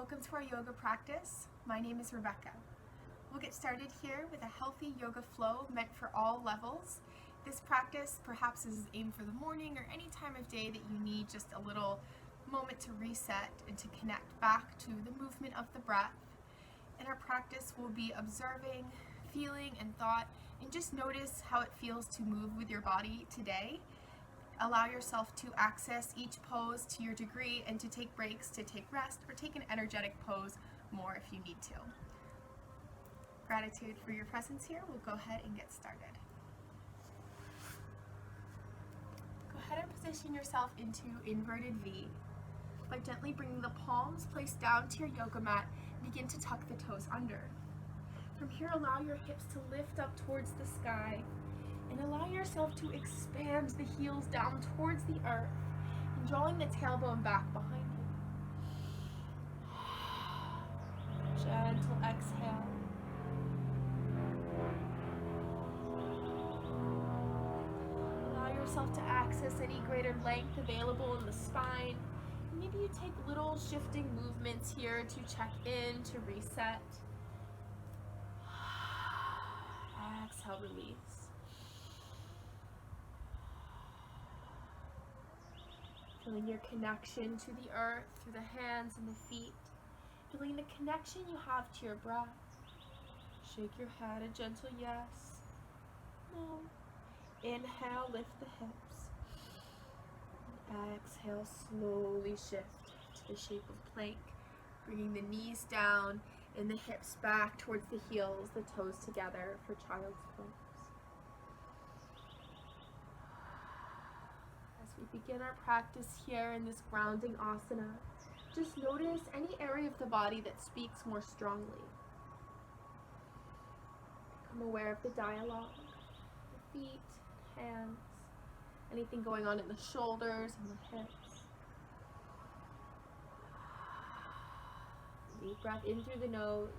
Welcome to our yoga practice. My name is Rebecca. We'll get started here with a healthy yoga flow meant for all levels. This practice perhaps is aimed for the morning or any time of day that you need just a little moment to reset and to connect back to the movement of the breath. In our practice, we'll be observing, feeling, and thought, and just notice how it feels to move with your body today. Allow yourself to access each pose to your degree and to take breaks, to take rest, or take an energetic pose more if you need to. Gratitude for your presence here. We'll go ahead and get started. Go ahead and position yourself into inverted V by gently bringing the palms placed down to your yoga mat. Begin to tuck the toes under. From here, allow your hips to lift up towards the sky. And allow yourself to expand the heels down towards the earth and drawing the tailbone back behind you. Gentle exhale. Allow yourself to access any greater length available in the spine. Maybe you take little shifting movements here to check in, to reset. Exhale, release. Feeling your connection to the earth through the hands and the feet. Feeling the connection you have to your breath. Shake your head, a gentle yes. No. Inhale, lift the hips. Exhale, slowly shift to the shape of plank. Bringing the knees down and the hips back towards the heels, the toes together for child's pose. We begin our practice here in this grounding asana. Just notice any area of the body that speaks more strongly. Become aware of the dialogue, the feet, hands, anything going on in the shoulders and the hips. Deep breath in through the nose,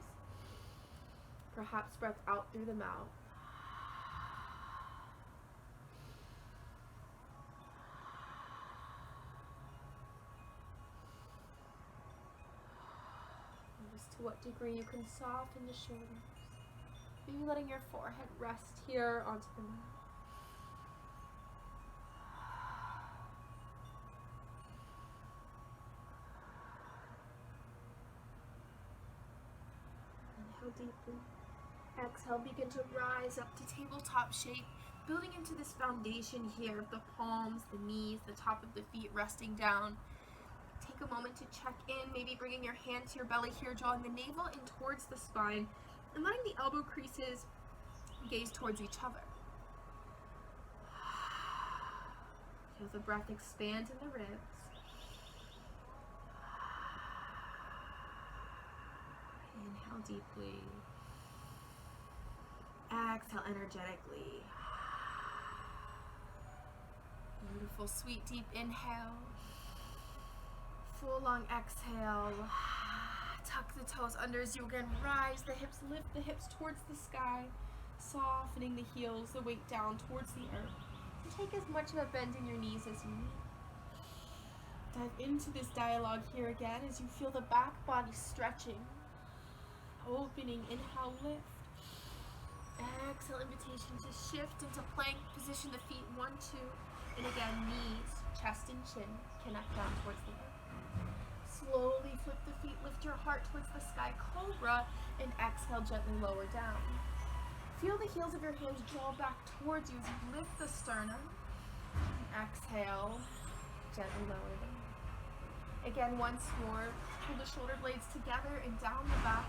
perhaps breath out through the mouth. To what degree you can soften the shoulders. Maybe letting your forehead rest here onto the mat. Inhale deeply. Exhale, begin to rise up to tabletop shape, building into this foundation here of the palms, the knees, the top of the feet resting down. Take a moment to check in, maybe bringing your hand to your belly here, drawing the navel in towards the spine, and letting the elbow creases gaze towards each other. Feel the breath expand in the ribs. Inhale deeply. Exhale energetically. Beautiful, sweet, deep inhale. Full long exhale. Tuck the toes under as you again rise the hips, lift the hips towards the sky, softening the heels, the weight down towards the earth. And take as much of a bend in your knees as you need. Dive into this dialogue here again as you feel the back body stretching, opening. Inhale, lift. Exhale, invitation to shift into plank. Position the feet 1, 2, and again knees, chest and chin connect down towards the earth. Slowly flip the feet, lift your heart towards the sky, cobra, and exhale, gently lower down. Feel the heels of your hands draw back towards you as you lift the sternum. Exhale, gently lower them. Again, once more, pull the shoulder blades together and down the back.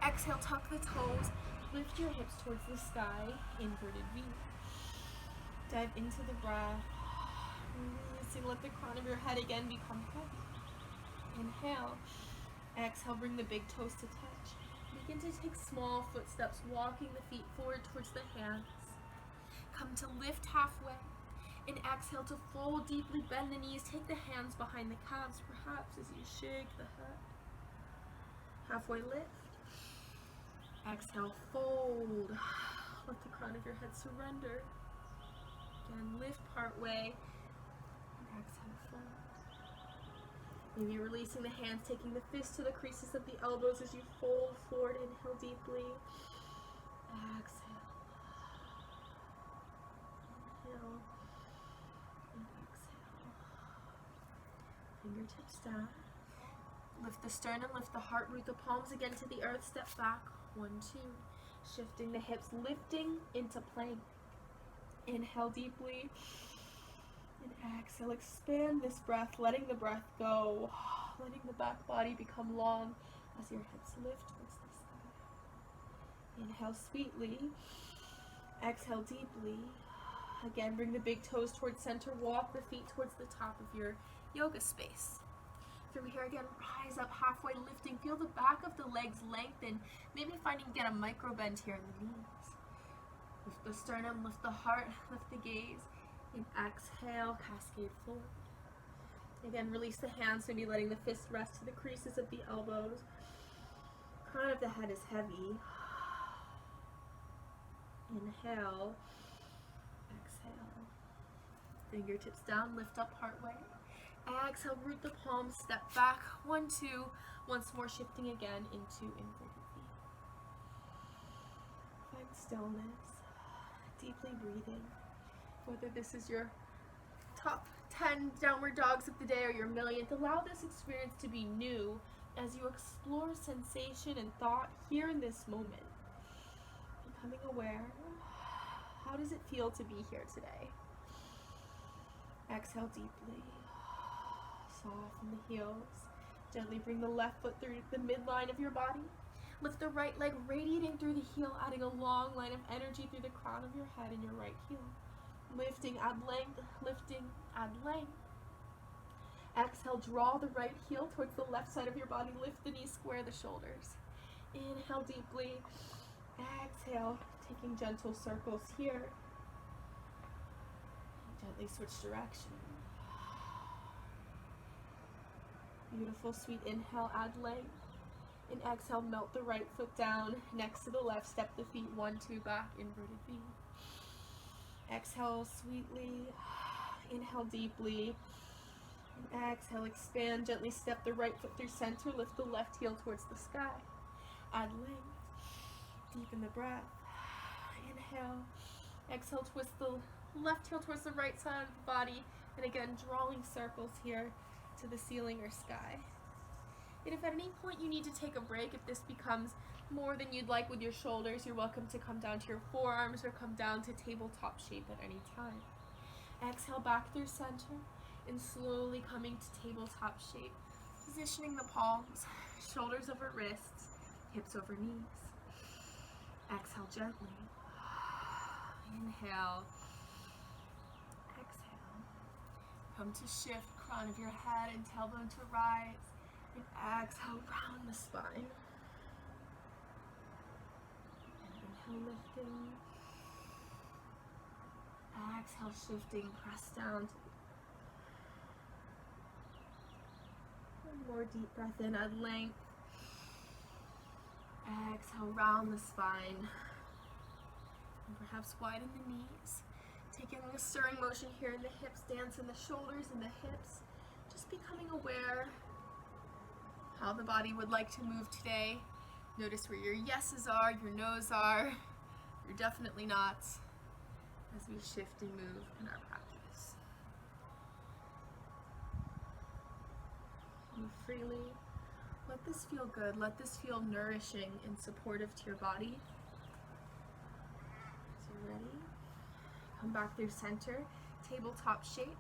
Exhale, tuck the toes, lift your hips towards the sky, inverted V. Dive into the breath. Releasing, let the crown of your head again become heavy. Inhale. Exhale, bring the big toes to touch. Begin to take small footsteps, walking the feet forward towards the hands. Come to lift halfway. And exhale to fold deeply, bend the knees, take the hands behind the calves, perhaps as you shake the head. Halfway lift. Exhale, fold. Let the crown of your head surrender. Again, lift part way. And exhale, fold. Maybe releasing the hands, taking the fists to the creases of the elbows as you fold forward. Inhale deeply. Exhale. Inhale. And exhale. Fingertips down. Lift the sternum, lift the heart, root the palms again to the earth. Step back. 1, 2. Shifting the hips, lifting into plank. Inhale deeply. And exhale. Expand this breath, letting the breath go. Letting the back body become long as your hips lift towards the sky. Inhale sweetly. Exhale deeply. Again, bring the big toes towards center. Walk the feet towards the top of your yoga space. From here again, rise up halfway, lifting. Feel the back of the legs lengthen. Maybe finding again a micro bend here in the knees. Lift the sternum, lift the heart, lift the gaze. And exhale, cascade forward. Again, release the hands, maybe letting the fists rest to the creases of the elbows. Crown of the head is heavy. Inhale. Exhale. Fingertips down, lift up partway. Exhale, root the palms, step back. 1, 2. Once more, shifting again into inverted V. Find stillness. Deeply breathing. Whether this is your top 10 downward dogs of the day or your millionth, allow this experience to be new as you explore sensation and thought here in this moment. Becoming aware. How does it feel to be here today? Exhale deeply. Soften the heels. Gently bring the left foot through the midline of your body. Lift the right leg, radiating through the heel, adding a long line of energy through the crown of your head and your right heel. Lifting, add length, lifting, add length. Exhale, draw the right heel towards the left side of your body. Lift the knees, square the shoulders. Inhale deeply. Exhale, taking gentle circles here. Gently switch direction. Beautiful, sweet inhale, add length. And exhale, melt the right foot down next to the left. Step the feet 1, 2 back, inverted V. Exhale sweetly. Inhale deeply. And exhale, expand. Gently step the right foot through center. Lift the left heel towards the sky. Add length. Deepen the breath. Inhale. Exhale, twist the left heel towards the right side of the body. And again, drawing circles here to the ceiling or sky. And if at any point you need to take a break, if this becomes more than you'd like with your shoulders, you're welcome to come down to your forearms or come down to tabletop shape at any time. Exhale back through center and slowly coming to tabletop shape. Positioning the palms, shoulders over wrists, hips over knees. Exhale gently. Inhale. Exhale. Come to shift, crown of your head and tailbone to rise. And exhale, round the spine. And inhale, lifting. Exhale, shifting, press down. One more deep breath in, add length. Exhale, round the spine. And perhaps widen the knees. Taking a stirring motion here in the hips, dance in the shoulders and the hips. Just becoming aware how the body would like to move today. Notice where your yeses are, your nos are, your definitely nots, as we shift and move in our practice. Move freely. Let this feel good. Let this feel nourishing and supportive to your body. So ready? Come back through center, tabletop shape.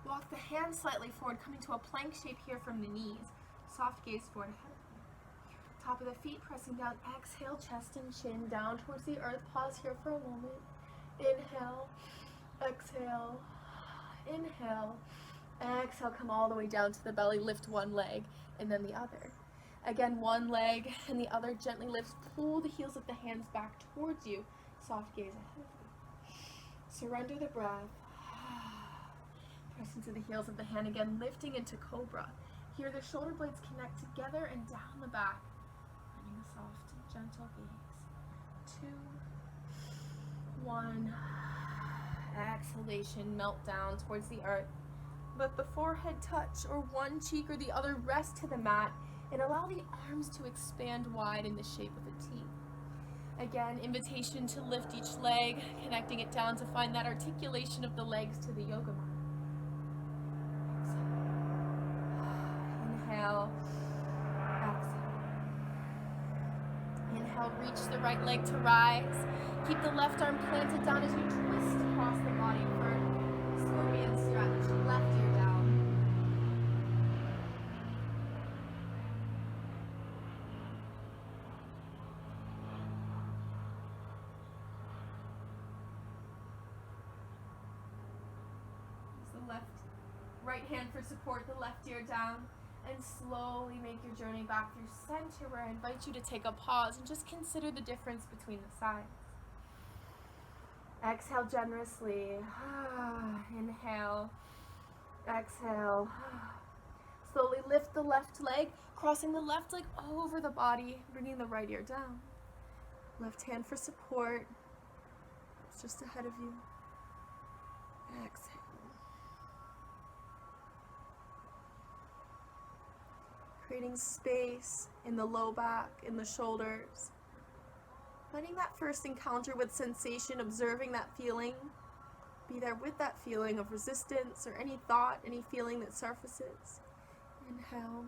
Walk the hands slightly forward, coming to a plank shape here from the knees. Soft gaze forward ahead. Top of the feet pressing down. Exhale, chest and chin down towards the earth. Pause here for a moment. Inhale, exhale, inhale, exhale. Come all the way down to the belly. Lift one leg and then the other. Again, one leg and the other gently lifts. Pull the heels of the hands back towards you. Soft gaze ahead of you. Surrender the breath. Press into the heels of the hand again, lifting into cobra. Here the shoulder blades connect together and down the back. Finding a soft and gentle gaze. 2, 1. Exhalation, melt down towards the earth. Let the forehead touch, or one cheek or the other rest to the mat, and allow the arms to expand wide in the shape of a T. Again, invitation to lift each leg, connecting it down to find that articulation of the legs to the yoga mat. Inhale, exhale. Inhale, reach the right leg to rise. Keep the left arm planted down as you twist across the body for a scorpion stretch. Left ear down. Use the right hand for support, the left ear down. And slowly make your journey back through center, where I invite you to take a pause and just consider the difference between the sides. Exhale generously. Inhale. Exhale. Slowly lift the left leg, crossing the left leg over the body, bringing the right ear down. Left hand for support. It's just ahead of you. Exhale. Creating space in the low back, in the shoulders. Letting that first encounter with sensation, observing that feeling. Be there with that feeling of resistance or any thought, any feeling that surfaces. Inhale.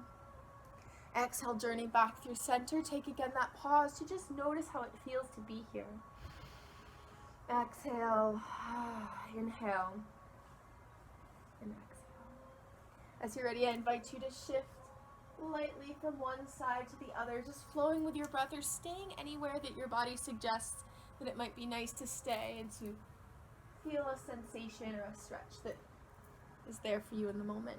Exhale, journey back through center. Take again that pause to just notice how it feels to be here. Exhale. Inhale. And exhale. As you're ready, I invite you to shift lightly from one side to the other, just flowing with your breath or staying anywhere that your body suggests that it might be nice to stay and to feel a sensation or a stretch that is there for you in the moment.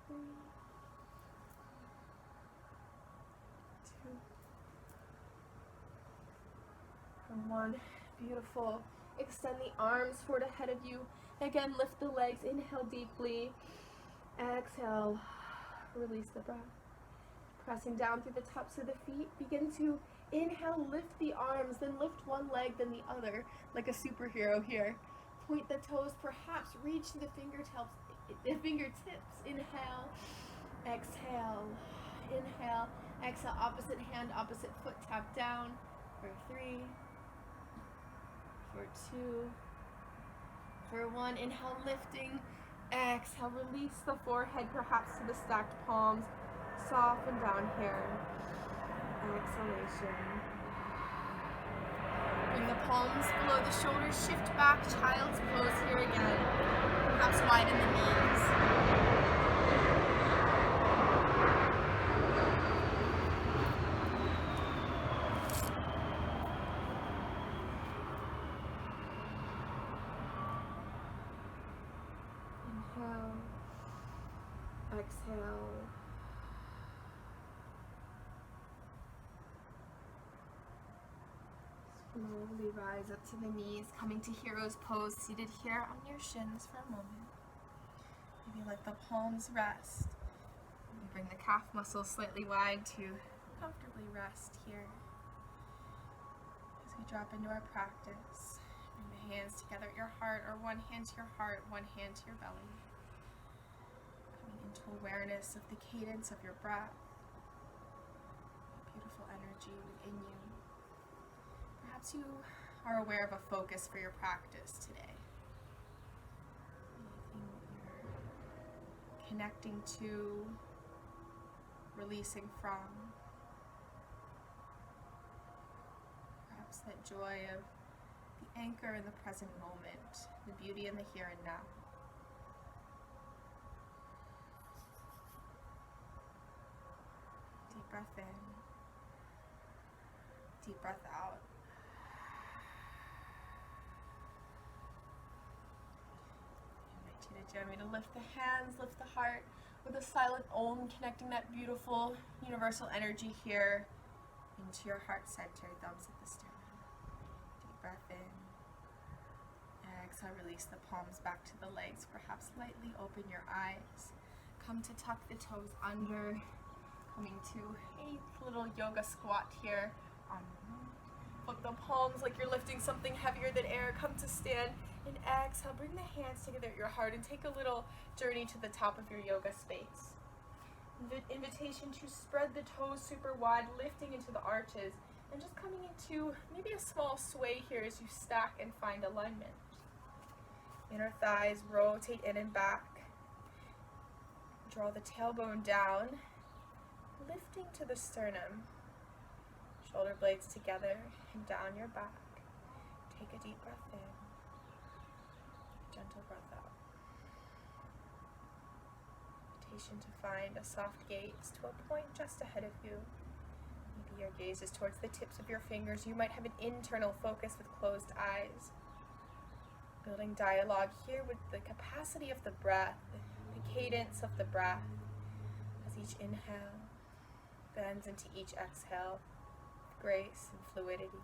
3, 2, and 1. Beautiful. Extend the arms forward ahead of you. Again, lift the legs. Inhale deeply. Exhale. Release the breath. Pressing down through the tops of the feet. Begin to inhale, lift the arms, then lift one leg, then the other, like a superhero here. Point the toes, perhaps reach the fingertips. Inhale. Exhale. Inhale. Exhale. Opposite hand, opposite foot, tap down. For 3. For 2. For 1, inhale, lifting. Exhale, release the forehead, perhaps to the stacked palms. Soften down here. Exhalation. Bring the palms below the shoulders. Shift back, child's pose here again. Perhaps widen the knees. Exhale. Slowly rise up to the knees, coming to hero's pose, seated here on your shins for a moment. Maybe let the palms rest. Maybe bring the calf muscles slightly wide to comfortably rest here. As we drop into our practice, bring the hands together at your heart, or one hand to your heart, one hand to your belly. Into awareness of the cadence of your breath, beautiful energy within you. Perhaps you are aware of a focus for your practice today. Anything that you're connecting to, releasing from. Perhaps that joy of the anchor in the present moment, the beauty in the here and now. Deep breath in, deep breath out. I invite you to join me to lift the hands, lift the heart with a silent Om, connecting that beautiful universal energy here into your heart center, thumbs at the sternum. Deep breath in. Exhale, release the palms back to the legs. Perhaps lightly open your eyes. Come to tuck the toes under. Coming to a little yoga squat here. Flip the palms like you're lifting something heavier than air. Come to stand. And exhale, bring the hands together at your heart and take a little journey to the top of your yoga space. Invitation to spread the toes super wide, lifting into the arches, and just coming into maybe a small sway here as you stack and find alignment. Inner thighs rotate in and back. Draw the tailbone down, lifting to the sternum. Shoulder blades together and down your back. Take a deep breath in. Gentle breath out. Invitation to find a soft gaze to a point just ahead of you. Maybe your gaze is towards the tips of your fingers. You might have an internal focus with closed eyes. Building dialogue here with the capacity of the breath, the cadence of the breath, as each inhale bends into each exhale, grace and fluidity.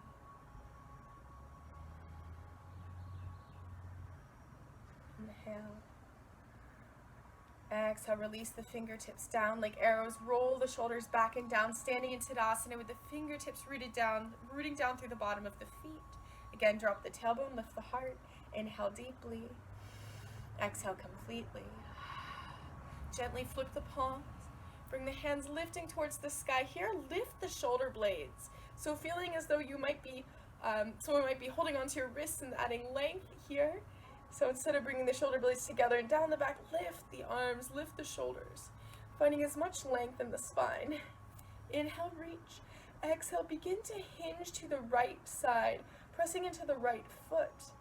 Inhale. Exhale, release the fingertips down like arrows. Roll the shoulders back and down, standing in Tadasana with the fingertips rooting down through the bottom of the feet. Again, drop the tailbone, lift the heart. Inhale deeply. Exhale completely. Gently flip the palms. Bring the hands lifting towards the sky. Here, lift the shoulder blades. So feeling as though you might be, someone might be holding onto your wrists and adding length here. So instead of bringing the shoulder blades together and down the back, lift the arms, lift the shoulders, finding as much length in the spine. Inhale, reach. Exhale, begin to hinge to the right side, pressing into the right foot.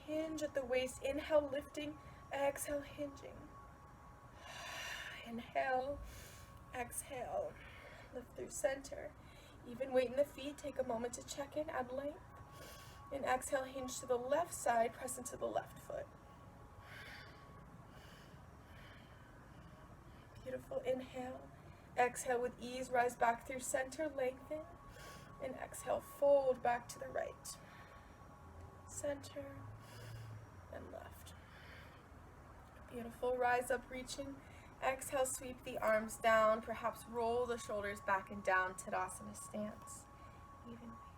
Hinge at the waist. Inhale, lifting. Exhale, hinging. Inhale. Exhale. Lift through center. Even weight in the feet. Take a moment to check in. Add length. And exhale, hinge to the left side. Press into the left foot. Beautiful. Inhale. Exhale with ease. Rise back through center. Lengthen. And exhale. Fold back to the right. Center. And left. Beautiful. Rise up, reaching. Exhale, sweep the arms down. Perhaps roll the shoulders back and down. Tadasana stance. Even weight.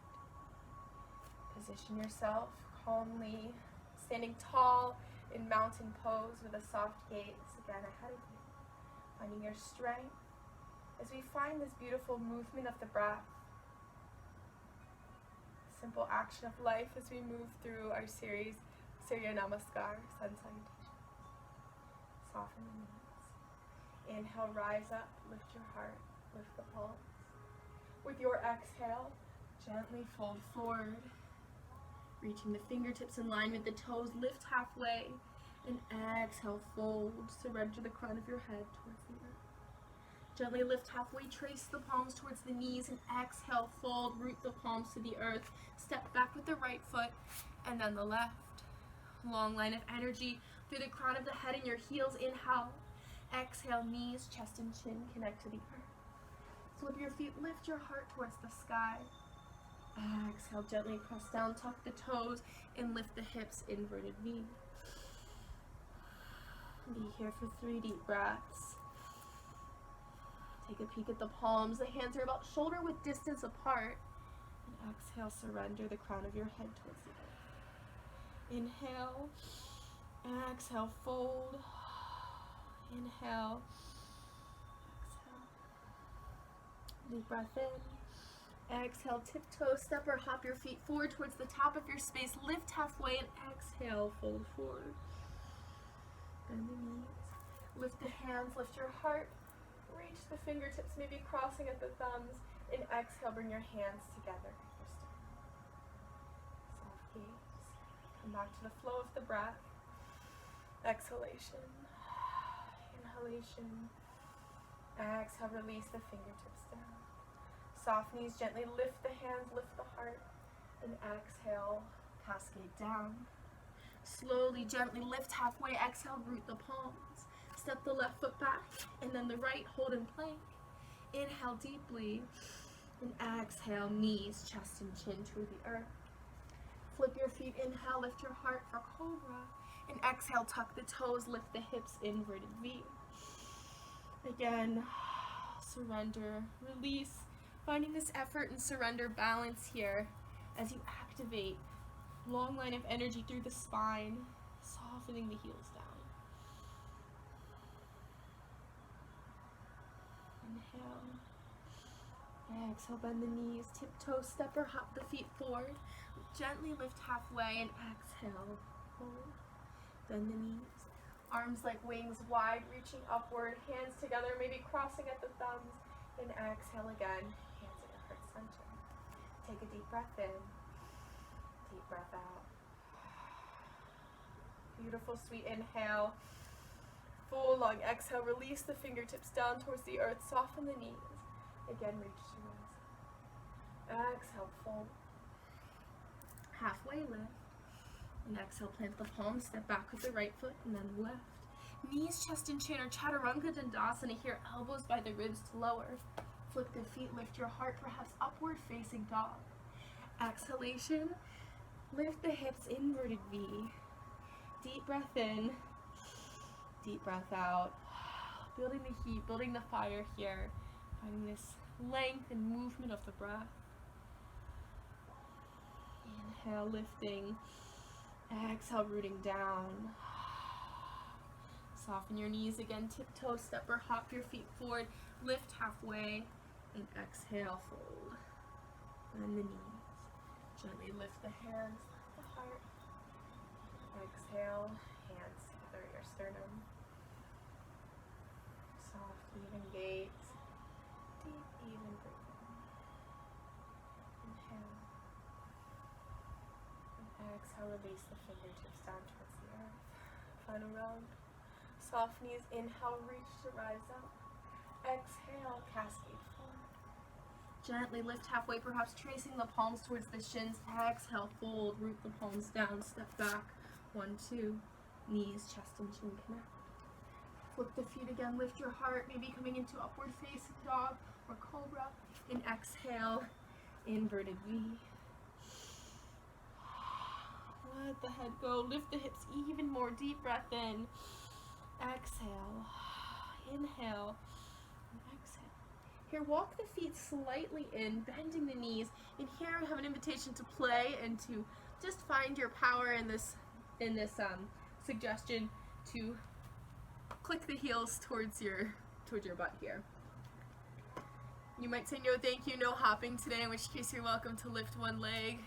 Position yourself calmly, standing tall in mountain pose with a soft gaze again ahead of you. Finding your strength as we find this beautiful movement of the breath. Simple action of life as we move through our series, Surya Namaskar, Sun Salutations. Soften the knees. Inhale, rise up, lift your heart, lift the palms. With your exhale, gently fold forward, reaching the fingertips in line with the toes, lift halfway, and exhale, fold, surrender the crown of your head towards the earth. Gently lift halfway, trace the palms towards the knees, and exhale, fold, root the palms to the earth. Step back with the right foot, and then the left. Long line of energy through the crown of the head and your heels. Inhale. Exhale, knees, chest, and chin connect to the earth. Flip your feet, lift your heart towards the sky. Exhale, gently press down, tuck the toes, and lift the hips, inverted V. Be here for 3 deep breaths. Take a peek at the palms. The hands are about shoulder width distance apart. And exhale, surrender the crown of your head towards the earth. Inhale. Exhale, fold. Inhale. Exhale. Deep breath in. Exhale, tiptoe, step or hop your feet forward towards the top of your space. Lift halfway and exhale, fold forward. Bend the knees. Lift the hands, lift your heart. Reach the fingertips, maybe crossing at the thumbs. And exhale, bring your hands together. Soft gaze. Come back to the flow of the breath. Exhalation. Inhalation. Exhale, release the fingertips down. Soft knees, gently lift the hands, lift the heart. And exhale, cascade down. Slowly, gently lift halfway. Exhale, root the palms. Step the left foot back, and then the right, hold in plank. Inhale deeply, and exhale, knees, chest, and chin to the earth. Flip your feet, inhale, lift your heart for cobra. And exhale, tuck the toes, lift the hips, inverted V. Again, surrender, release, finding this effort and surrender balance here as you activate Long line of energy through the spine, softening the heels down. Inhale. Exhale, bend the knees, tiptoe, step or hop the feet forward. Gently lift halfway and exhale. Hold. Bend the knees. Arms like wings wide, reaching upward. Hands together, maybe crossing at the thumbs. And exhale again. Hands at your heart center. Take a deep breath in. Deep breath out. Beautiful, sweet inhale. Full long exhale. Release the fingertips down towards the earth. Soften the knees. Again, reach to rise. Exhale, fold. Halfway lift. And exhale, plant the palms. Step back with the right foot and then left. Knees, chest, and chin, or chaturanga dandasana here. Elbows by the ribs to lower. Flick the feet. Lift your heart, perhaps upward facing dog. Exhalation. Lift the hips, inverted V. Deep breath in. Deep breath out. Building the heat, building the fire here. Finding this length and movement of the breath. Inhale, lifting. Exhale, rooting down. Soften your knees again. Tiptoe, step or hop your feet forward. Lift halfway. And exhale, fold. Bend the knees. Gently lift the hands, lift the heart. Exhale, hands together at your sternum. Soft, even gaze. Deep, even breathing. Inhale. And exhale, release the fingertips down towards the earth. Final round. Soft knees, inhale, reach to rise up. Exhale, cascade forward. Gently lift halfway, perhaps tracing the palms towards the shins. Exhale, fold, root the palms down, step back. 1, 2, knees, chest, and chin connect. Flip the feet again, lift your heart, maybe coming into upward facing dog or cobra. And exhale, inverted V. Let the head go, lift the hips even more, deep breath in. Exhale, inhale, and exhale. Here, walk the feet slightly in, bending the knees. And here I have an invitation to play and to just find your power in this suggestion to click the heels towards your butt here. You might say no thank you, no hopping today, in which case you're welcome to lift one leg,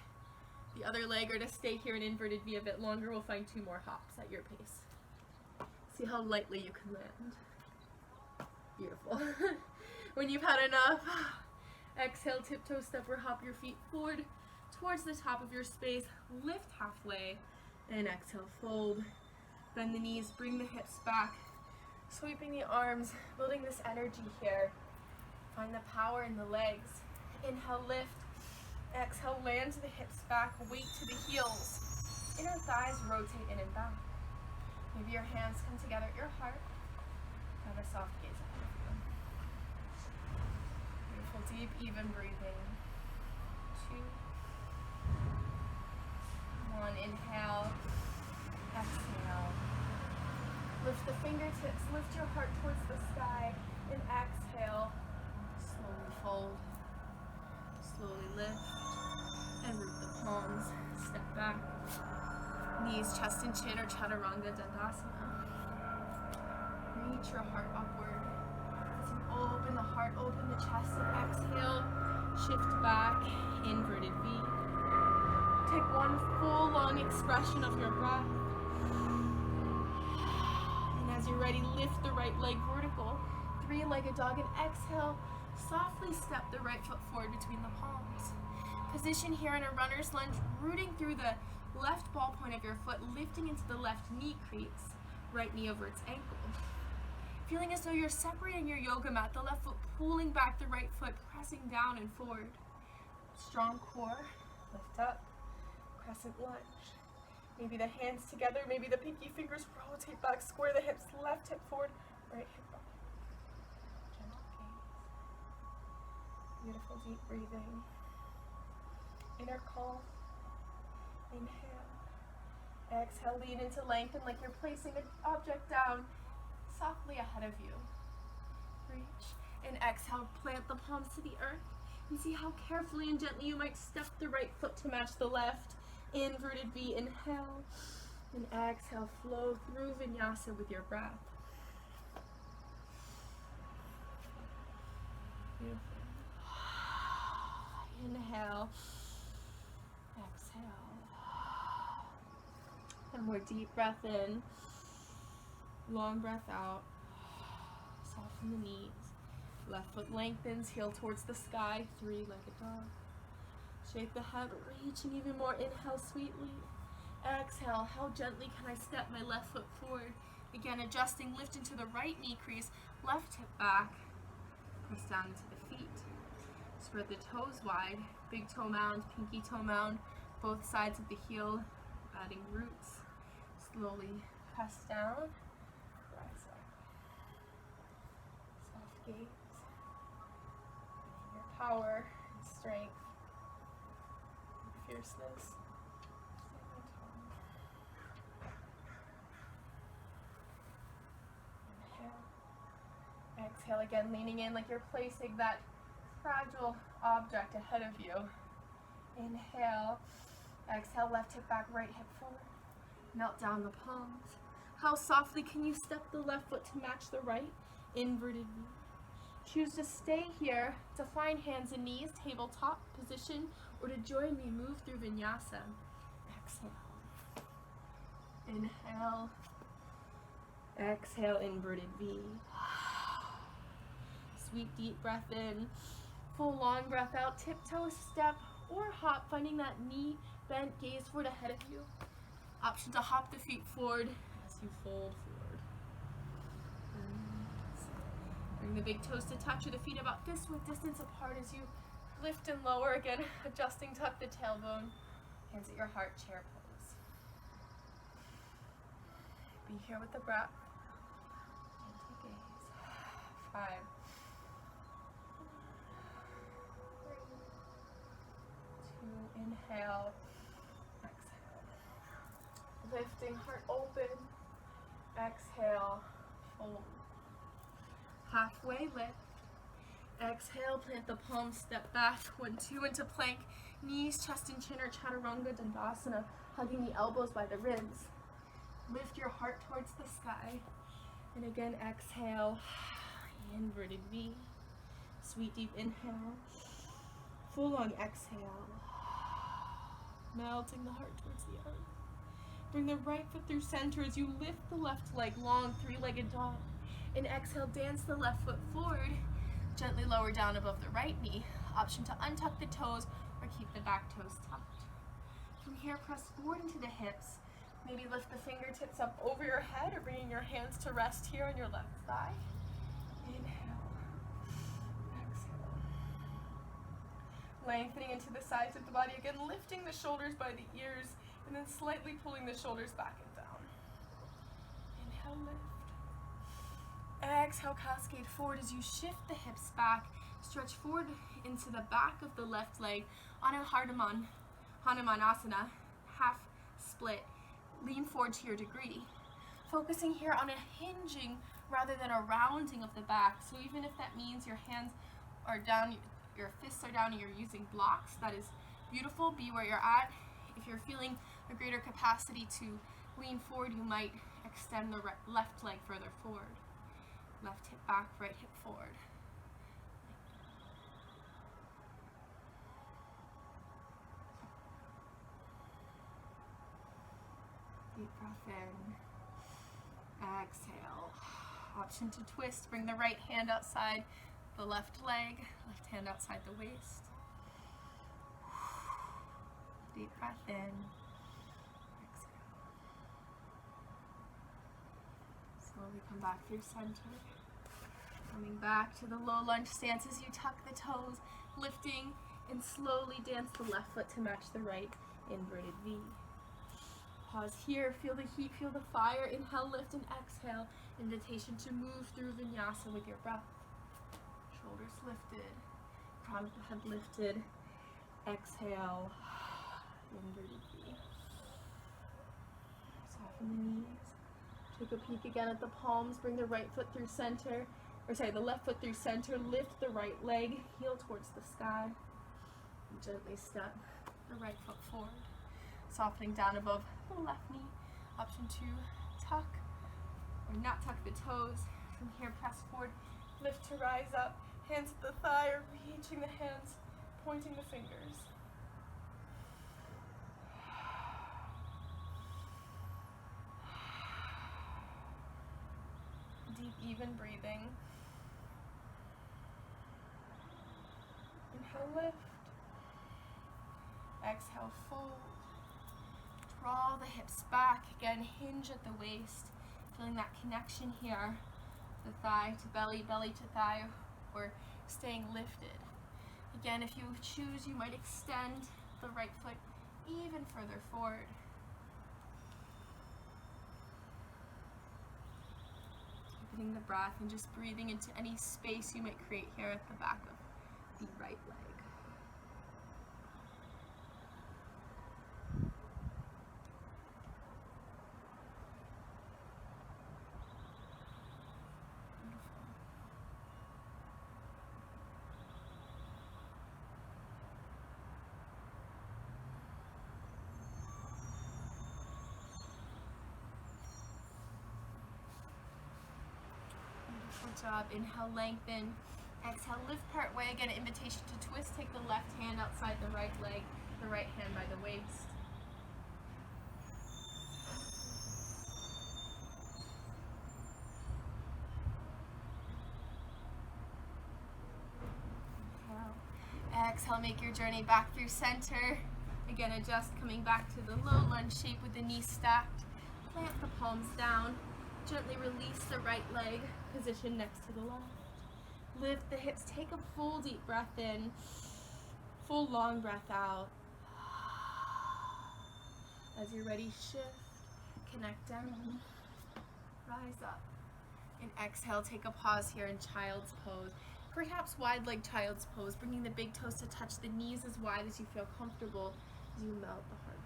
the other leg, or to stay here in inverted V a bit longer. We'll find 2 more hops at your pace. See how lightly you can land. Beautiful. When you've had enough, exhale, tiptoe, step or hop your feet forward towards the top of your space. Lift halfway and exhale, fold. Bend the knees, bring the hips back. Sweeping the arms, building this energy here. Find the power in the legs. Inhale, lift. Exhale, land the hips back, weight to the heels. Inner thighs rotate in and back. Maybe your hands come together at your heart. Have a soft gaze ahead of you. Beautiful, deep, even breathing. 2, 1, inhale, exhale. Lift the fingertips, lift your heart towards the sky, and exhale. Slowly fold, slowly lift, and root the palms. Step back. Knees, chest, and chin, or chaturanga dandasana. Reach your heart upward. As you open the heart, open the chest, and exhale. Shift back, inverted V. Take one full long expression of your breath. And as you're ready, lift the right leg vertical. 3-legged dog, and exhale. Softly step the right foot forward between the palms. Position here in a runner's lunge, rooting through the left ball point of your foot, lifting into the left knee crease, right knee over its ankle. Feeling as though you're separating your yoga mat, the left foot pulling back the right foot, pressing down and forward. Strong core, lift up, crescent lunge. Maybe the hands together, maybe the pinky fingers rotate back, square the hips, left hip forward, right hip up. Gentle gaze. Beautiful deep breathing. Inner calm. Inhale. Exhale, lean into lengthen like you're placing an object down softly ahead of you. Reach. And exhale, plant the palms to the earth. And see how carefully and gently you might step the right foot to match the left. Inverted V, inhale. And exhale, flow through vinyasa with your breath. Beautiful. Inhale. Exhale. One more deep breath in. Long breath out. Soften the knees. Left foot lengthens, heel towards the sky, three-legged dog. Shake the head, reaching even more. Inhale sweetly. Exhale, how gently can I step my left foot forward? Again, adjusting, lift into the right knee crease, left hip back. Press down into the feet. Spread the toes wide, big toe mound, pinky toe mound, both sides of the heel, adding roots. Slowly press down, rise up. Soft gaze. Your power and strength, and fierceness. Inhale. Exhale again, leaning in like you're placing that fragile object ahead of you. Inhale. Exhale, left hip back, right hip forward. Melt down the palms. How softly can you step the left foot to match the right? Inverted V. Choose to stay here, to find hands and knees, tabletop position, or to join me, move through vinyasa. Exhale. Inhale. Exhale, inverted V. Sweet deep breath in. Full long breath out. Tiptoe, step, or hop, finding that knee bent, gaze forward ahead of you. Option to hop the feet forward as you fold forward. Bring the big toes to touch, or the feet about fist width distance apart as you lift and lower. Again, adjusting, tuck the tailbone. Hands at your heart, chair pose. Be here with the breath. Gentle gaze. 5. 2, inhale. Lifting, heart open. Exhale, fold. Halfway lift. Exhale, plant the palms, step back. 1, 2 into plank. Knees, chest and chin, or chaturanga dandasana, hugging the elbows by the ribs. Lift your heart towards the sky. And again, exhale, inverted V. Sweet deep inhale. Full long exhale. Melting the heart towards the earth. Bring the right foot through center as you lift the left leg long, three-legged dog. And exhale, dance the left foot forward. Gently lower down above the right knee. Option to untuck the toes or keep the back toes tucked. From here, press forward into the hips. Maybe lift the fingertips up over your head or bringing your hands to rest here on your left thigh. Inhale. Exhale. Lengthening into the sides of the body. Again, lifting the shoulders by the ears. And then slightly pulling the shoulders back and down. Inhale, lift. Exhale, cascade forward as you shift the hips back. Stretch forward into the back of the left leg on a Hanumanasana, half split. Lean forward to your degree. Focusing here on a hinging rather than a rounding of the back. So even if that means your hands are down, your fists are down and you're using blocks, that is beautiful. Be where you're at. If you're feeling a greater capacity to lean forward, you might extend the left leg further forward. Left hip back, right hip forward. Deep breath in. Exhale. Option to twist. Bring the right hand outside the left leg, left hand outside the waist. Deep breath in. Exhale. Slowly come back through center. Coming back to the low lunge stance as you tuck the toes, lifting, and slowly dance the left foot to match the right, inverted V. Pause here, feel the heat, feel the fire. Inhale, lift, and exhale. Invitation to move through vinyasa with your breath. Shoulders lifted, crown of the head lifted. Exhale. Inverted V. Soften the knees. Take a peek again at the palms. Bring the right foot through center. The left foot through center. Lift the right leg. Heel towards the sky. And gently step the right foot forward. softening down above the left knee. Option 2, tuck or not tuck the toes. From here, press forward, lift to rise up, hands at the thigh or reaching the hands, pointing the fingers. Deep, even breathing. Inhale, lift. Exhale, fold. Draw the hips back. Again, hinge at the waist. Feeling that connection here. The thigh to belly, belly to thigh, or staying lifted. Again, if you choose, you might extend the right foot even further forward. Deepening the breath and just breathing into any space you might create here at the back of the right leg. Good job. Inhale, lengthen. Exhale, lift part way. Again, an invitation to twist. Take the left hand outside the right leg, the right hand by the waist. Inhale. Exhale, make your journey back through center. Again, adjust, coming back to the low lunge shape with the knees stacked. Plant the palms down. Gently release the right leg, position next to the left. Lift the hips, take a full deep breath in, full long breath out. As you're ready, shift, connect down, rise up. And exhale, take a pause here in child's pose. Perhaps wide leg child's pose, bringing the big toes to touch the knees as wide as you feel comfortable as you melt the heart.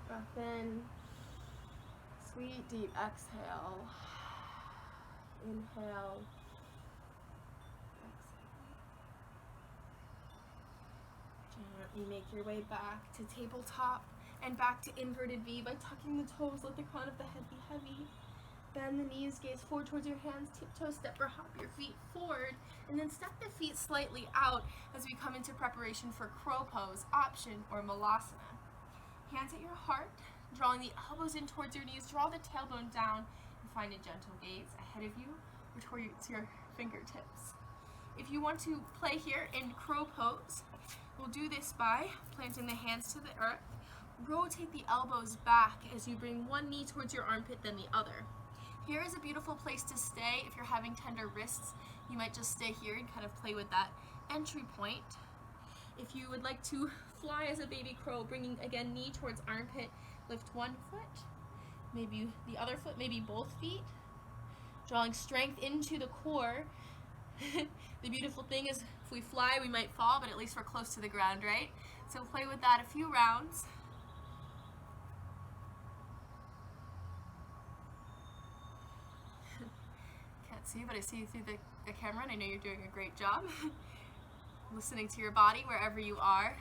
Breath in, sweet deep exhale, inhale, exhale. Gently make your way back to tabletop and back to inverted V by tucking the toes, let the crown of the head be heavy. Bend the knees, gaze forward towards your hands, tiptoe, step or hop your feet forward, and then step the feet slightly out as we come into preparation for crow pose, option, or malasana. Hands at your heart, drawing the elbows in towards your knees, draw the tailbone down and find a gentle gaze ahead of you or towards your fingertips. If you want to play here in crow pose, we'll do this by planting the hands to the earth, rotate the elbows back as you bring one knee towards your armpit, then the other. Here is a beautiful place to stay. If you're having tender wrists, you might just stay here and kind of play with that entry point. If you would like to fly as a baby crow, bringing again knee towards armpit, lift one foot, maybe the other foot, maybe both feet, drawing strength into the core. The beautiful thing is if we fly, we might fall, but at least we're close to the ground, right? So play with that a few rounds. Can't see you, but I see you through the camera, and I know you're doing a great job. Listening to your body wherever you are.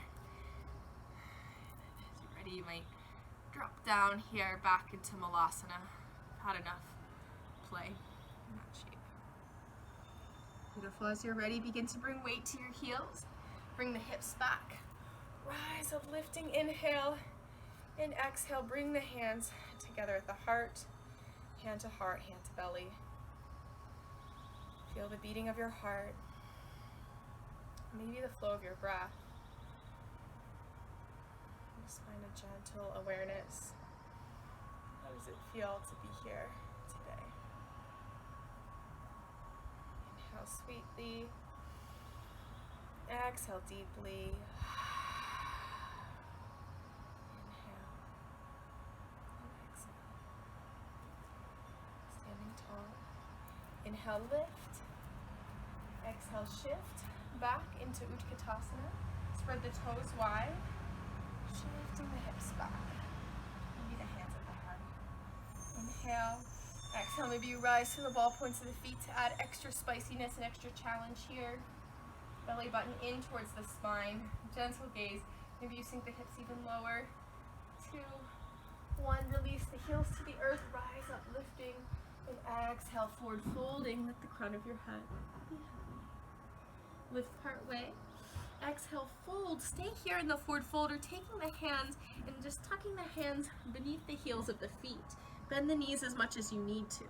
As you're ready, you might drop down here back into malasana. Had enough play in that shape. Beautiful. As you're ready, begin to bring weight to your heels. Bring the hips back. Rise up, lifting, inhale, and exhale. Bring the hands together at the heart, hand to belly. Feel the beating of your heart. Maybe the flow of your breath. Just find a gentle awareness. How does it feel to be here today? Inhale sweetly. Exhale deeply. Inhale and exhale. Standing tall. Inhale, lift. Exhale, shift back into Utkatasana. Spread the toes wide, shifting the hips back. Maybe the hands at the heart. Inhale, Exhale, maybe you rise to the ball points of the feet to add extra spiciness and extra challenge here. Belly button in towards the spine. Gentle gaze. Maybe you sink the hips even lower. 2, 1. Release the heels to the earth. Rise up, lifting. And exhale, forward folding. Lift the crown of your head. Lift part way. Exhale, fold. Stay here in the forward fold, or taking the hands and just tucking the hands beneath the heels of the feet. Bend the knees as much as you need to.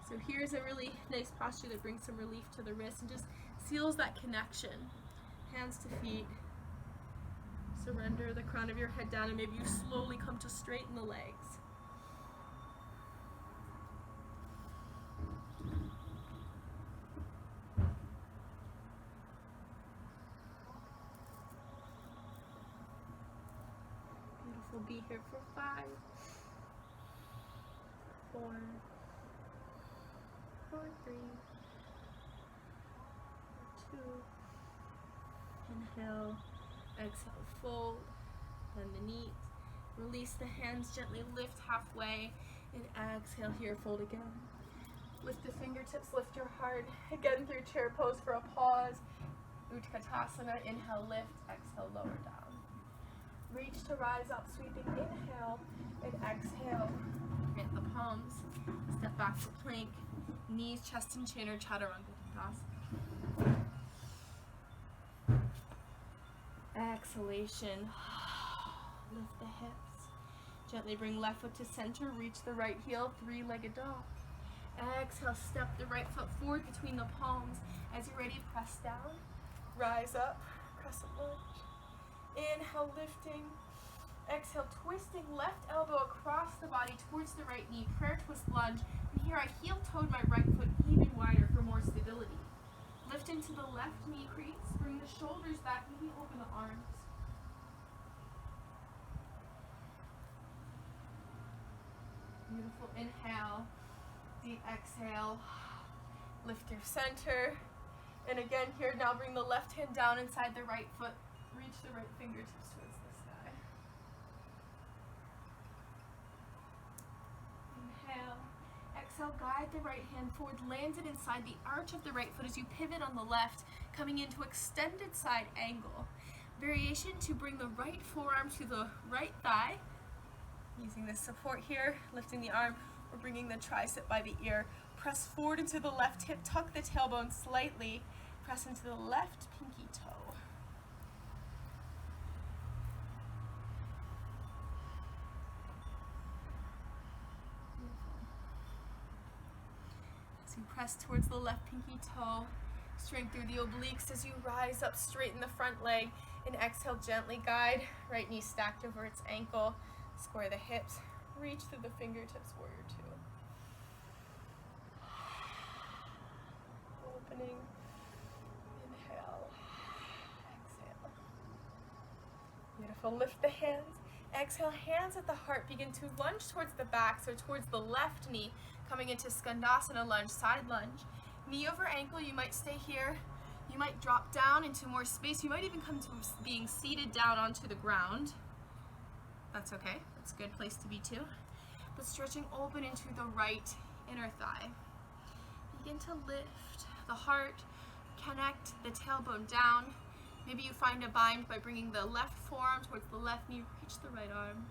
So here's a really nice posture that brings some relief to the wrists and just seals that connection. Hands to feet. Surrender the crown of your head down, and maybe you slowly come to straighten the legs. Beautiful. Be here for 5, 4, 3, 2. Inhale, exhale, fold, bend the knees, release the hands, gently lift halfway, and exhale here, fold again. Lift the fingertips, lift your heart, again through chair pose for a pause. Utkatasana, inhale, lift, exhale, lower down. Reach to rise up, sweeping inhale, and exhale, hit the palms, step back to plank, knees, chest, and chin, or chaturanga dandasana. Exhalation, lift the hips. Gently bring left foot to center, reach the right heel, 3-legged dog. Exhale, step the right foot forward between the palms. As you're ready, press down, rise up, crescent lunge. Inhale, lifting. Exhale, twisting left elbow across the body towards the right knee, prayer twist lunge. And here I heel-toed my right foot even wider for more stability. Lift into the left knee crease, bring the shoulders back, maybe open the arms. Beautiful, inhale, deep exhale, lift your center. And again here, now bring the left hand down inside the right foot, reach the right fingertips towards the sky. Inhale, exhale, guide the right hand forward, land it inside the arch of the right foot as you pivot on the left, coming into extended side angle. Variation to bring the right forearm to the right thigh, using this support here, lifting the arm, or bringing the tricep by the ear. Press forward into the left hip, tuck the tailbone slightly, press into the left pinky toe. As you press towards the left pinky toe, strength through the obliques as you rise up, straighten the front leg, and exhale, gently guide, right knee stacked over its ankle, square the hips, reach through the fingertips, warrior 2. Opening, inhale, exhale. Beautiful, lift the hands, exhale, hands at the heart, begin to lunge towards the back, so towards the left knee, coming into skandasana lunge, side lunge. Knee over ankle, you might stay here, you might drop down into more space, you might even come to being seated down onto the ground. That's okay, that's a good place to be too. But stretching open into the right inner thigh. Begin to lift the heart, connect the tailbone down. Maybe you find a bind by bringing the left forearm towards the left knee, reach the right arm.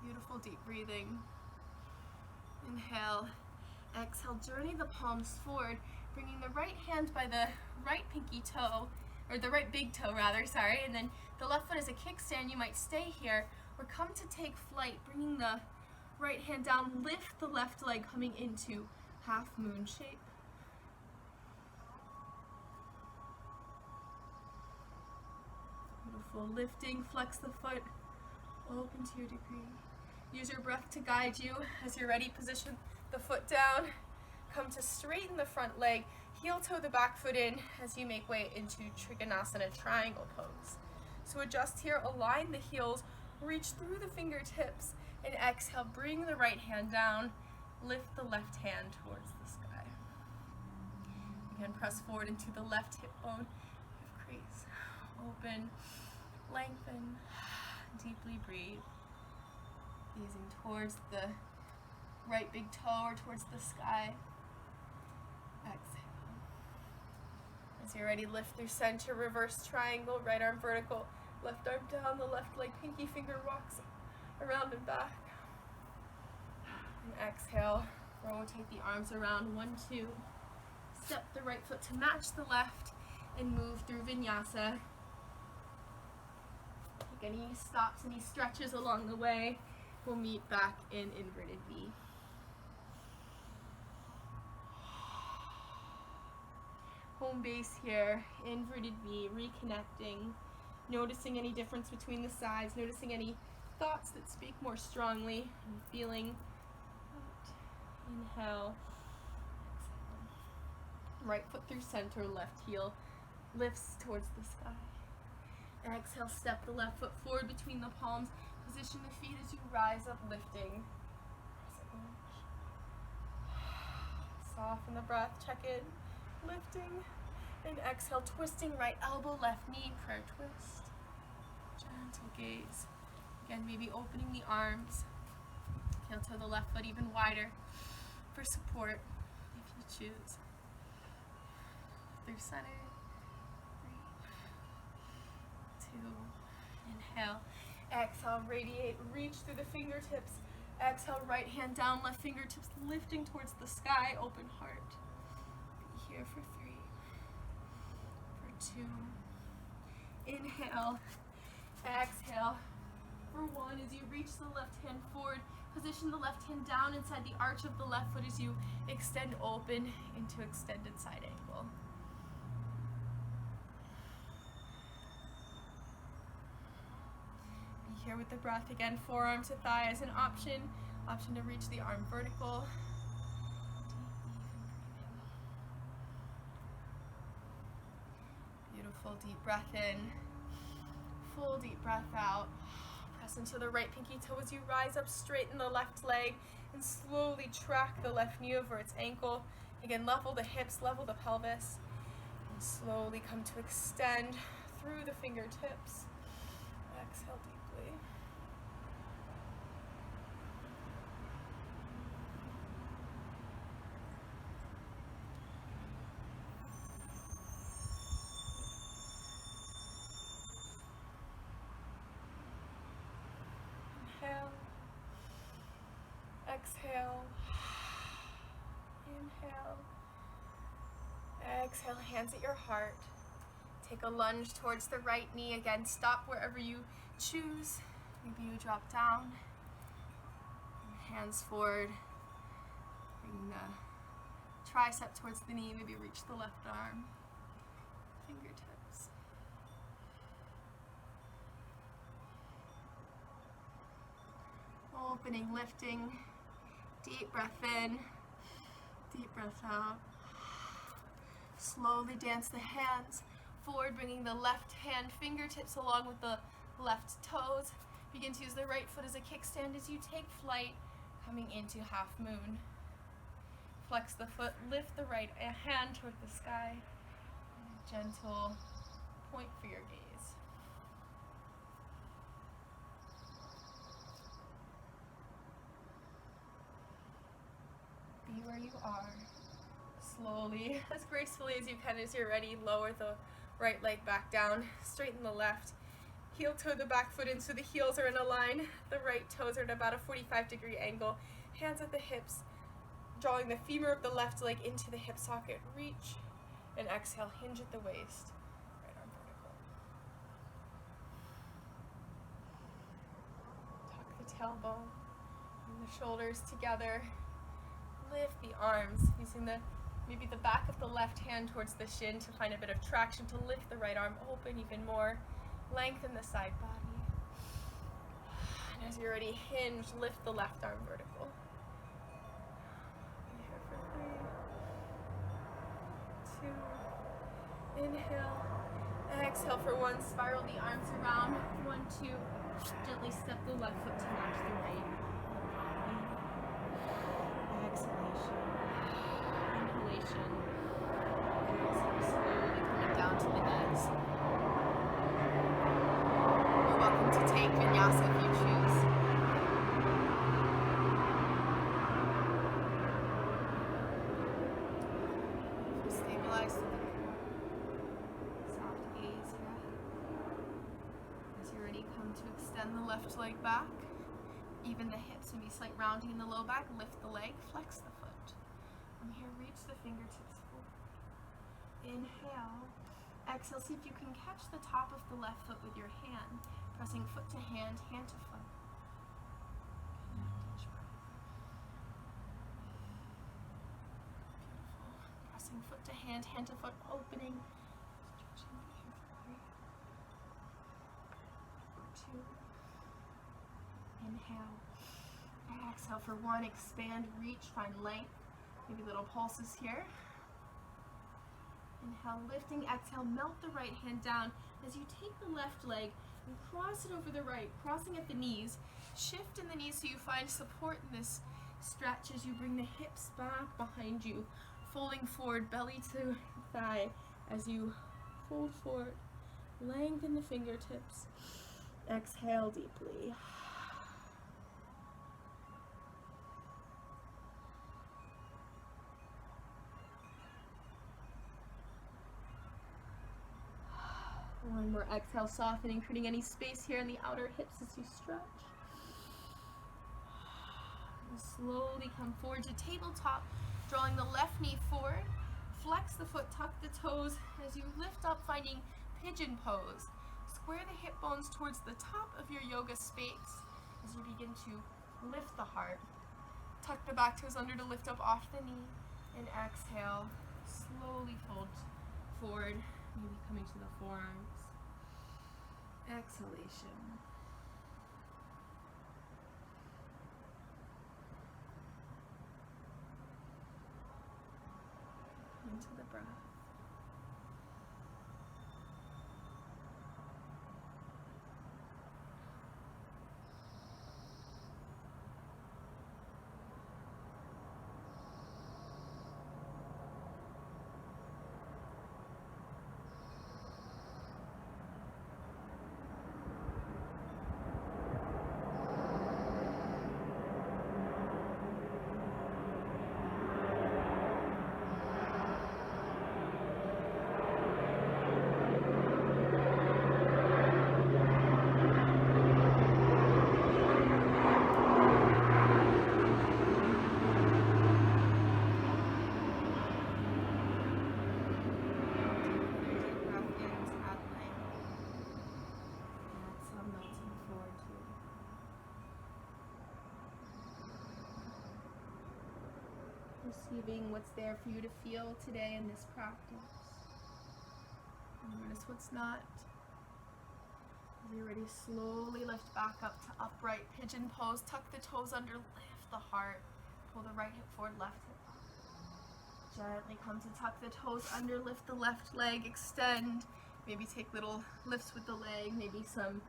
Beautiful deep breathing. Inhale, exhale, journey the palms forward, bringing the right hand by the right pinky toe, or the right big toe rather, sorry, and then the left foot is a kickstand. You might stay here or come to take flight, bringing the right hand down, lift the left leg coming into half moon shape. Beautiful, lifting, flex the foot, open to your degree. Use your breath to guide you. As you're ready, position the foot down, come to straighten the front leg, heel toe the back foot in as you make way into Trikonasana triangle pose. So adjust here, align the heels, reach through the fingertips, and exhale, bring the right hand down, lift the left hand towards the sky. Again, press forward into the left hip bone, crease, open, lengthen, deeply breathe. Gazing towards the right big toe or towards the sky. Exhale. As you're ready, lift through center, reverse triangle, right arm vertical, left arm down, the left leg, pinky finger walks around and back. And exhale, rotate the arms around, 1, 2. Step the right foot to match the left and move through vinyasa. Take any stops, any stretches along the way. We'll meet back in inverted V. Home base here, inverted V, reconnecting, noticing any difference between the sides, noticing any thoughts that speak more strongly, and feeling out. Inhale, exhale. Right foot through center, left heel lifts towards the sky. Exhale, step the left foot forward between the palms, position the feet as you rise up, lifting. Soften the breath, check in. Lifting, and exhale, twisting right elbow, left knee, prayer twist. Gentle gaze. Again, maybe opening the arms. Heel toe the left foot even wider for support if you choose. Through center. 3, 2, inhale. Exhale, radiate, reach through the fingertips. Exhale, right hand down, left fingertips lifting towards the sky, open heart. Here for 3, for 2, inhale, exhale, for 1, as you reach the left hand forward, position the left hand down inside the arch of the left foot as you extend open into extended side angle. Be here with the breath again, forearm to thigh as an option to reach the arm vertical. Full deep breath in, full deep breath out. Press into the right pinky toe as you rise up, straighten the left leg, and slowly track the left knee over its ankle. Again, level the hips, level the pelvis, and slowly come to extend through the fingertips. Exhale deeply. Exhale, inhale, exhale, hands at your heart. Take a lunge towards the right knee. Again, stop wherever you choose. Maybe you drop down. Hands forward. Bring the tricep towards the knee. Maybe reach the left arm. Fingertips. Opening, lifting. Deep breath in, deep breath out. Slowly dance the hands forward, bringing the left hand fingertips along with the left toes. Begin to use the right foot as a kickstand as you take flight, coming into half moon. Flex the foot, lift the right hand toward the sky. And a gentle point for your gaze. Be where you are. Slowly, as gracefully as you can as you're ready, lower the right leg back down, straighten the left. Heel toe the back foot in so the heels are in a line. The right toes are at about a 45-degree angle. Hands at the hips, drawing the femur of the left leg into the hip socket. Reach and exhale, hinge at the waist. Right arm vertical. Tuck the tailbone and the shoulders together. Lift the arms, using maybe the back of the left hand towards the shin to find a bit of traction to lift the right arm open even more. Lengthen the side body. And as you're ready, hinge, lift the left arm vertical. Here for 3, 2, inhale. Exhale for 1, spiral the arms around. 1, 2, gently step the left foot to match the right. Exhalation. Inhalation. Exhale, slowly coming down to the knees. You're welcome to take vinyasa if you choose. Extend the left leg back. Even the hips, maybe slight rounding in the low back. Lift the leg, flex the foot. From here, reach the fingertips forward. Inhale. Exhale, see if you can catch the top of the left foot with your hand. Pressing foot to hand to foot. Connect each breath. Beautiful. Pressing foot to hand to foot, opening. Stretching here for 3, 2. Inhale. Exhale for 1. Expand, reach, find length. Maybe little pulses here. Inhale, lifting. Exhale, melt the right hand down as you take the left leg and cross it over the right, crossing at the knees. Shift in the knees so you find support in this stretch as you bring the hips back behind you, folding forward, belly to thigh as you fold forward. Lengthen the fingertips. Exhale deeply. One more exhale, softening, creating any space here in the outer hips as you stretch. And slowly come forward to tabletop, drawing the left knee forward. Flex the foot, tuck the toes as you lift up, finding pigeon pose. Square the hip bones towards the top of your yoga space as you begin to lift the heart. Tuck the back toes under to lift up off the knee. And exhale, slowly fold forward, maybe coming to the forearms. Exhalation. Into the breath. Receiving what's there for you to feel today in this practice. And notice what's not. As you're ready, slowly lift back up to upright pigeon pose. Tuck the toes under, lift the heart. Pull the right hip forward, left hip up. Gently come to tuck the toes under, lift the left leg, extend. Maybe take little lifts with the leg, maybe some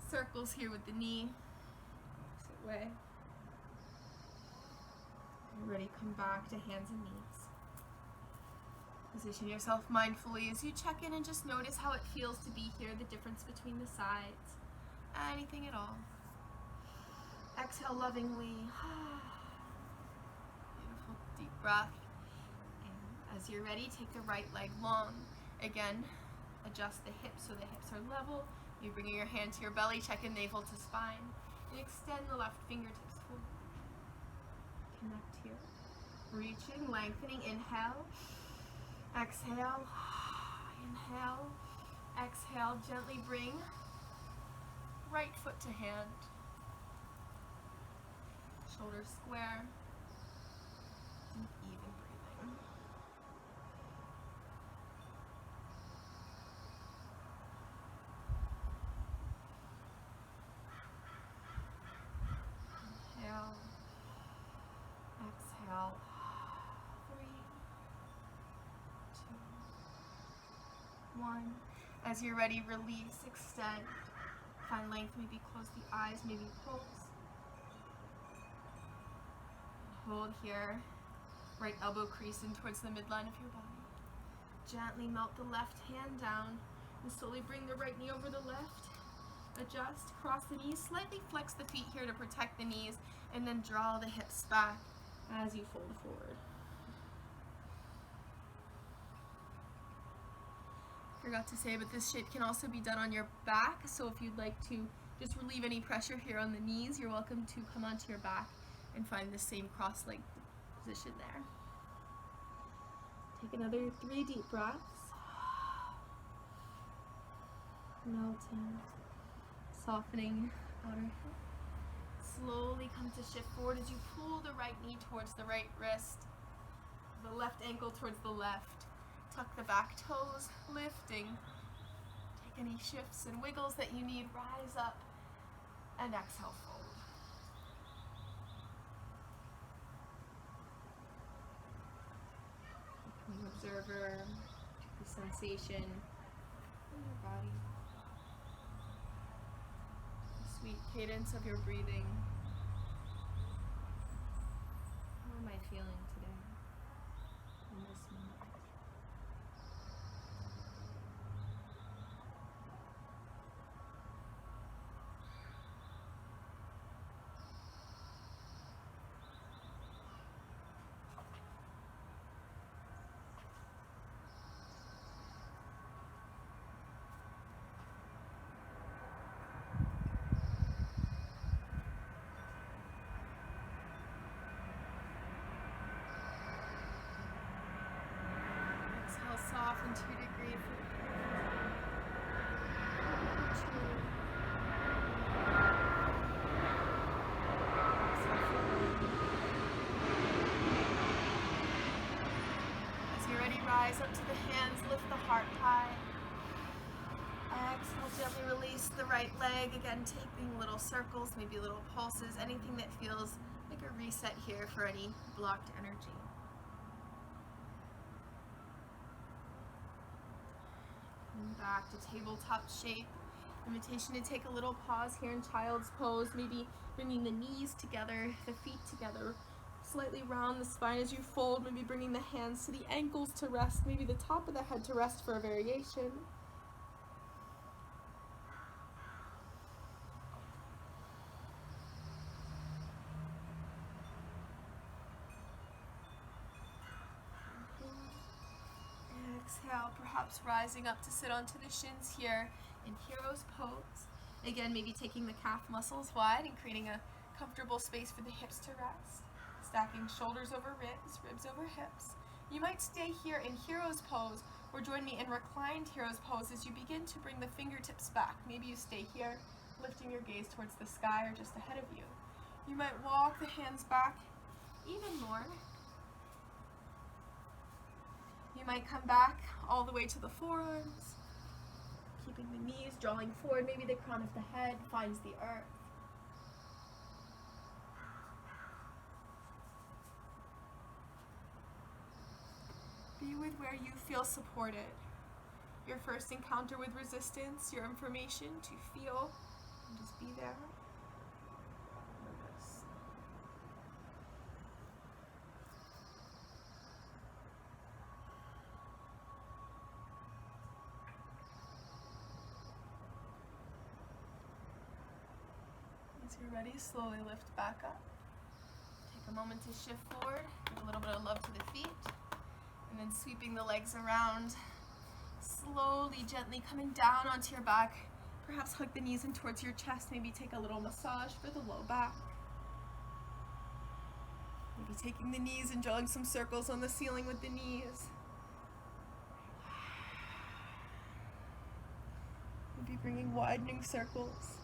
circles here with the knee. Opposite way. Ready, come back to hands and knees. Position yourself mindfully as you check in and just notice how it feels to be here, the difference between the sides, anything at all. Exhale lovingly. Beautiful deep breath. And as you're ready, take the right leg long. Again, adjust the hips so the hips are level. You're bringing your hand to your belly, check in navel to spine. And extend the left fingertips forward. Connect here. Reaching, lengthening, inhale. Exhale. Inhale. Exhale. Gently bring right foot to hand. Shoulders square. Deep, even breathing. Inhale. Exhale. 3, 2, 1. As you're ready, release, extend. Find length, maybe close the eyes, maybe pulse. Hold here. Right elbow crease in towards the midline of your body. Gently melt the left hand down and slowly bring the right knee over the left. Adjust, cross the knees, slightly flex the feet here to protect the knees, and then draw the hips back as you fold forward. Forgot to say, but this shape can also be done on your back, so if you'd like to Just relieve any pressure here on the knees. You're welcome to come onto your back and find the same cross-legged position there. Take another 3 deep breaths. Melting, softening outer hip. Slowly come to shift forward as you pull the right knee towards the right wrist, the left ankle towards the left. Tuck the back toes, lifting. Take any shifts and wiggles that you need. Rise up and exhale, fold. Becoming observer to the sensation in your body. The sweet cadence of your breathing. How am I feeling today in this moment? Soften 2 degrees. As you're ready, rise up to the hands, lift the heart high. Exhale, gently release the right leg. Again, taking little circles, maybe little pulses, anything that feels like a reset here for any blocked energy. Back to tabletop shape. Invitation to take a little pause here in child's pose, maybe bringing the knees together, the feet together, slightly round the spine as you fold, maybe bringing the hands to the ankles to rest, maybe the top of the head to rest for a variation. Exhale, perhaps rising up to sit onto the shins here in hero's pose. Again, maybe taking the calf muscles wide and creating a comfortable space for the hips to rest. Stacking shoulders over ribs, ribs over hips. You might stay here in hero's pose or join me in reclined hero's pose as you begin to bring the fingertips back. Maybe you stay here, lifting your gaze towards the sky or just ahead of you. You might walk the hands back even more. You might come back all the way to the forearms, keeping the knees drawing forward. Maybe the crown of the head finds the earth. Be with where you feel supported. Your first encounter with resistance, your information to feel, and just be there. As you're ready, slowly lift back up. Take a moment to shift forward, give a little bit of love to the feet, and then sweeping the legs around, slowly, gently coming down onto your back. Perhaps hug the knees in towards your chest, maybe take a little massage for the low back. Maybe taking the knees and drawing some circles on the ceiling with the knees. Maybe bringing widening circles.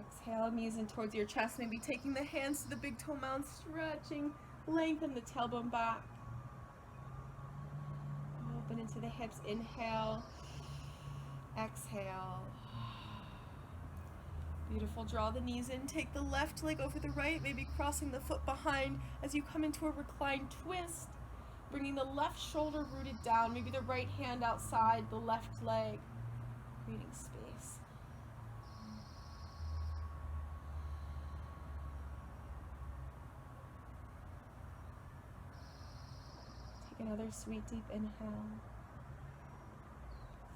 Exhale, knees in towards your chest, maybe taking the hands to the big toe mound, stretching, lengthen the tailbone back. Open into the hips, inhale, exhale. Beautiful, draw the knees in, take the left leg over the right, maybe crossing the foot behind as you come into a reclined twist, bringing the left shoulder rooted down, maybe the right hand outside the left leg, creating space. Another sweet deep inhale,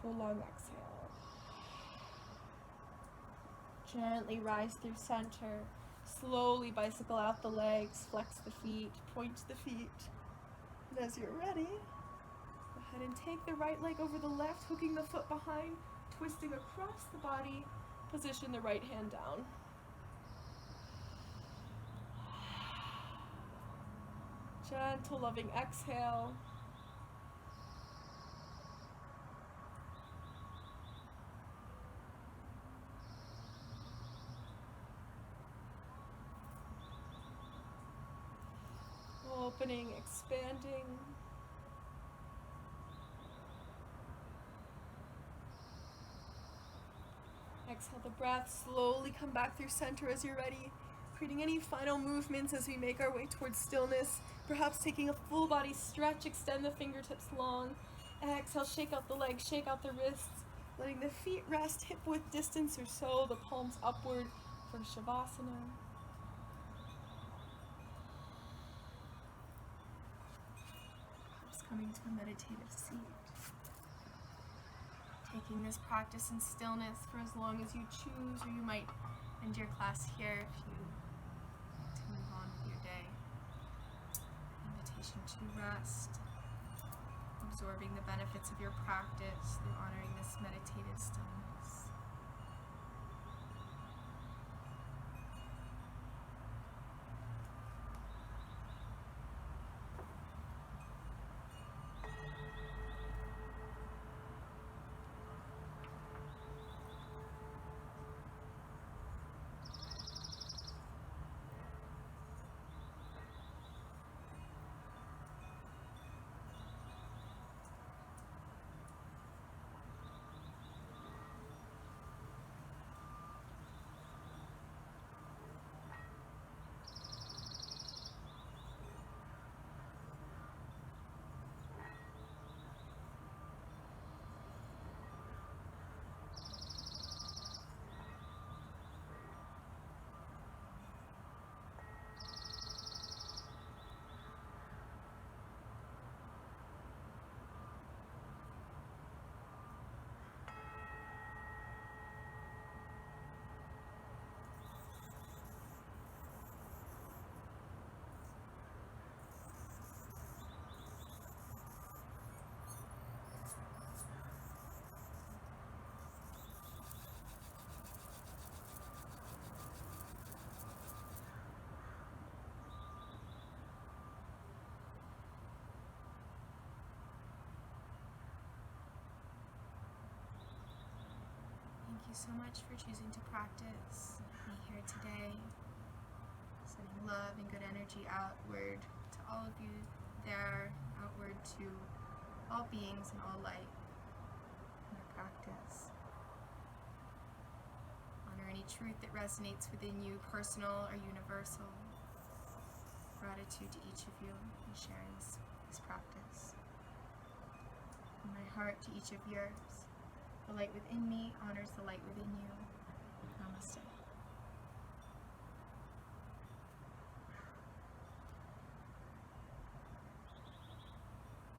full long exhale. Gently rise through center, slowly bicycle out the legs, flex the feet, point the feet. And as you're ready, ahead and take the right leg over the left, hooking the foot behind, twisting across the body. Position the right hand down. Gentle, loving exhale. Opening, expanding. Exhale the breath, slowly come back through center as you're ready, creating any final movements as we make our way towards stillness, perhaps taking a full body stretch, extend the fingertips long. Exhale, shake out the legs, shake out the wrists, letting the feet rest hip width distance or so, the palms upward for Shavasana. Perhaps coming to a meditative seat. Taking this practice in stillness for as long as you choose, or you might end your class here if you want to move on with your day. Invitation to rest, absorbing the benefits of your practice through honoring this meditative stillness. Thank you so much for choosing to practice with me here today. Sending love and good energy outward to all of you there, outward to all beings and all light in your practice. Honor any truth that resonates within you, personal or universal. Gratitude to each of you for sharing this practice. And my heart to each of yours. The light within me honors the light within you.